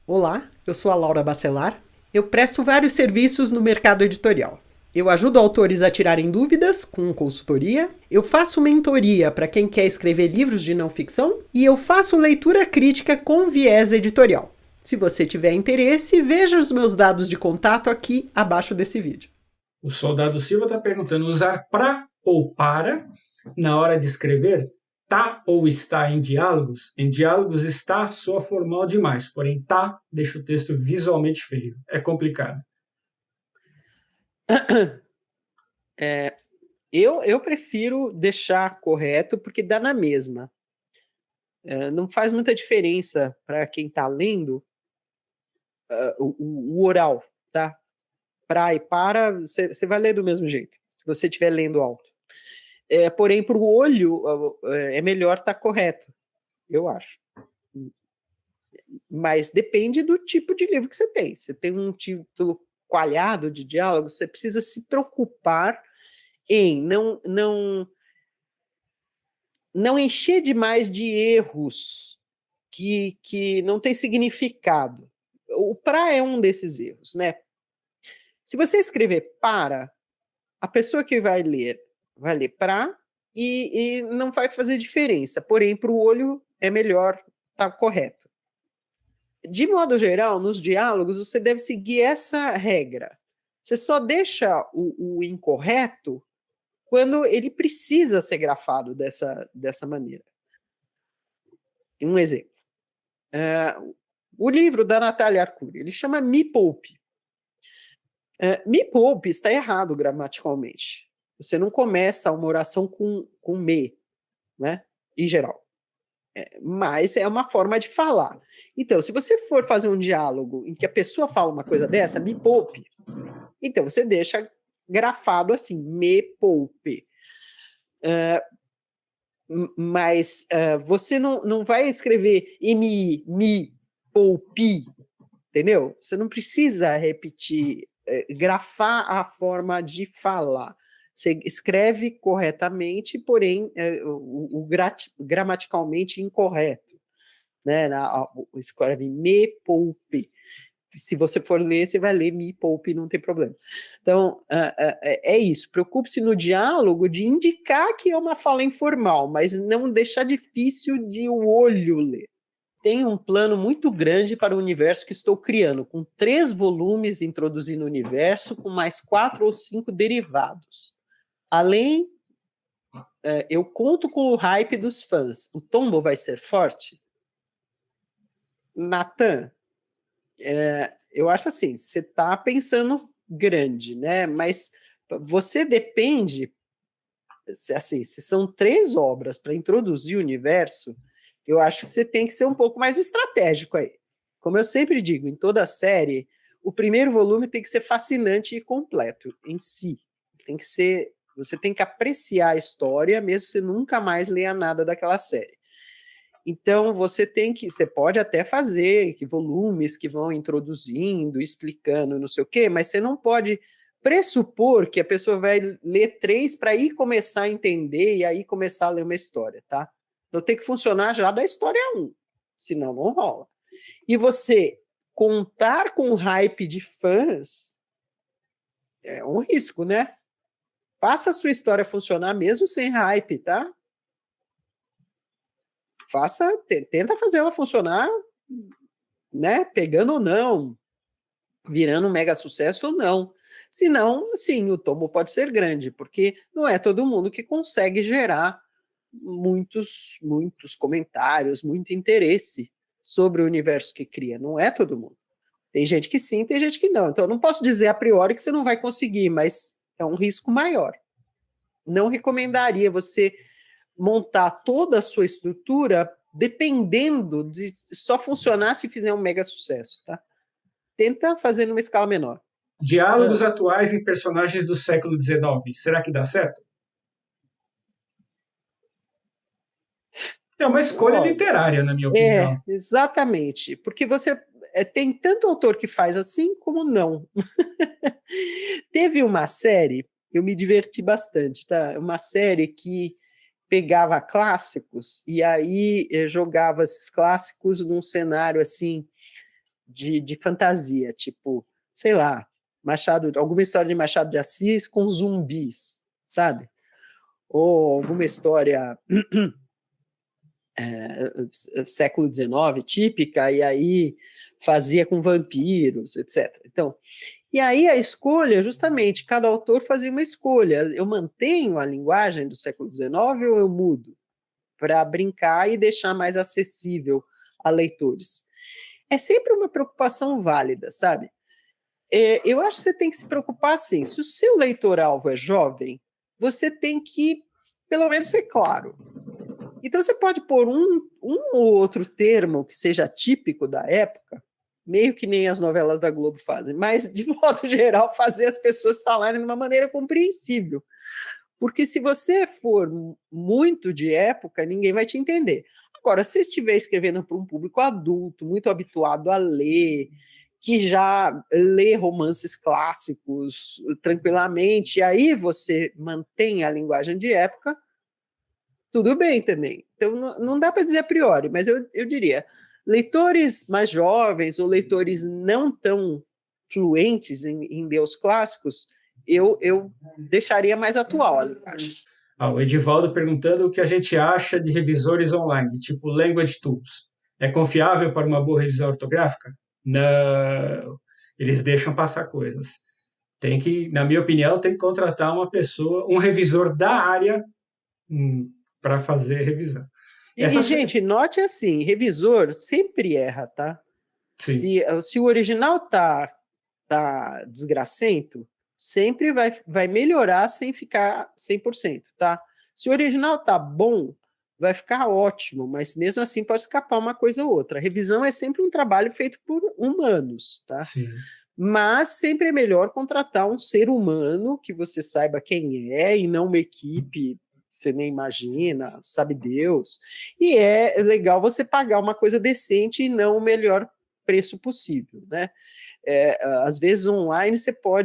Olá, eu sou a Laura Bacelar. Eu presto vários serviços no mercado editorial. Eu ajudo autores a tirarem dúvidas com consultoria, eu faço mentoria para quem quer escrever livros de não ficção e eu faço leitura crítica com viés editorial. Se você tiver interesse, veja os meus dados de contato aqui abaixo desse vídeo. O Soldado Silva está perguntando: usar pra ou para na hora de escrever? Tá ou está em diálogos? Em diálogos está soa formal demais, porém tá deixa o texto visualmente feio. É complicado. Eu prefiro deixar correto porque dá na mesma. Não faz muita diferença para quem está lendo o oral, tá? Pra e para, você vai ler do mesmo jeito, se você estiver lendo alto. Porém, para o olho, é melhor estar correto, eu acho. Mas depende do tipo de livro que você tem. Se tem um título coalhado de diálogo, você precisa se preocupar em não encher demais de erros que não tem significado. O para é um desses erros, né? Se você escrever para, a pessoa que vai ler para e não vai fazer diferença. Porém, para o olho é melhor estar correto. De modo geral, nos diálogos, você deve seguir essa regra. Você só deixa o incorreto quando ele precisa ser grafado dessa maneira. Um exemplo. O livro da Natália Arcuri, ele chama Me Poupe. Me poupe está errado gramaticalmente. Você não começa uma oração com me, né? Em geral. Mas é uma forma de falar. Então, se você for fazer um diálogo em que a pessoa fala uma coisa dessa, me poupe, então você deixa grafado assim, me poupe. Mas você não vai escrever me poupe, entendeu? Você não precisa repetir, grafar a forma de falar. Você escreve corretamente, porém gramaticalmente incorreto, né? Escreve me poupe. Se você for ler, você vai ler me poupe, não tem problema. Então, é isso. Preocupe-se no diálogo de indicar que é uma fala informal, mas não deixar difícil de o olho ler. Tenho um plano muito grande para o universo que estou criando, com 3 volumes introduzindo o universo, com mais 4 ou 5 derivados. Além, eu conto com o hype dos fãs. O tombo vai ser forte? Nathan, eu acho assim, você está pensando grande, né? Mas você depende, assim, se são 3 obras para introduzir o universo, eu acho que você tem que ser um pouco mais estratégico aí. Como eu sempre digo, em toda série, o primeiro volume tem que ser fascinante e completo em si. Tem que ser, você tem que apreciar a história, mesmo se nunca mais leia nada daquela série. Então, você pode até fazer que volumes que vão introduzindo, explicando, não sei o quê, mas você não pode pressupor que a pessoa vai ler 3 para aí começar a entender e aí começar a ler uma história, tá? Então tem que funcionar já da história 1, senão não rola. E você contar com o hype de fãs é um risco, né? Faça a sua história funcionar mesmo sem hype, tá? Tenta fazer ela funcionar, né? Pegando ou não, virando um mega sucesso ou não. Se não, sim, o tombo pode ser grande, porque não é todo mundo que consegue gerar muitos comentários, muito interesse sobre o universo que cria. Não é todo mundo. Tem gente que sim, tem gente que não. Então, eu não posso dizer a priori que você não vai conseguir, mas é um risco maior. Não recomendaria você montar toda a sua estrutura dependendo de só funcionar se fizer um mega sucesso, tá? Tenta fazer numa escala menor. Diálogos atuais em personagens do século XIX. Será que dá certo? É uma escolha Olha, literária, na minha opinião. exatamente, porque você tem tanto autor que faz assim como não. Teve uma série, eu me diverti bastante, tá? Uma série que pegava clássicos e aí jogava esses clássicos num cenário assim de fantasia, tipo, sei lá, alguma história de Machado de Assis com zumbis, sabe? Ou alguma história século XIX, típica, e aí fazia com vampiros, etc. Então, e aí a escolha, justamente, cada autor fazia uma escolha. Eu mantenho a linguagem do século XIX ou eu mudo para brincar e deixar mais acessível a leitores? É sempre uma preocupação válida, sabe? Eu acho que você tem que se preocupar assim. Se o seu leitor-alvo é jovem, você tem que, pelo menos, ser claro. Então, você pode pôr um ou outro termo que seja típico da época, meio que nem as novelas da Globo fazem, mas, de modo geral, fazer as pessoas falarem de uma maneira compreensível. Porque se você for muito de época, ninguém vai te entender. Agora, se você estiver escrevendo para um público adulto, muito habituado a ler, que já lê romances clássicos tranquilamente, e aí você mantém a linguagem de época, tudo bem também. Então, não dá para dizer a priori, mas eu diria, leitores mais jovens ou leitores não tão fluentes em deus clássicos, eu deixaria mais atual a linguagem. O Edivaldo perguntando o que a gente acha de revisores online, tipo Language Tools. É confiável para uma boa revisão ortográfica? Não. Eles deixam passar coisas. Tem que, na minha opinião, tem que contratar uma pessoa, um revisor da área para fazer revisão. Gente, note assim, revisor sempre erra, tá? Se o original tá desgracento, sempre vai melhorar sem ficar 100%, tá? Se o original tá bom, vai ficar ótimo, mas mesmo assim pode escapar uma coisa ou outra. A revisão é sempre um trabalho feito por humanos, tá? Sim. Mas sempre é melhor contratar um ser humano que você saiba quem é e não uma equipe que você nem imagina, sabe Deus. E é legal você pagar uma coisa decente e não o melhor preço possível, né? Às vezes online você pode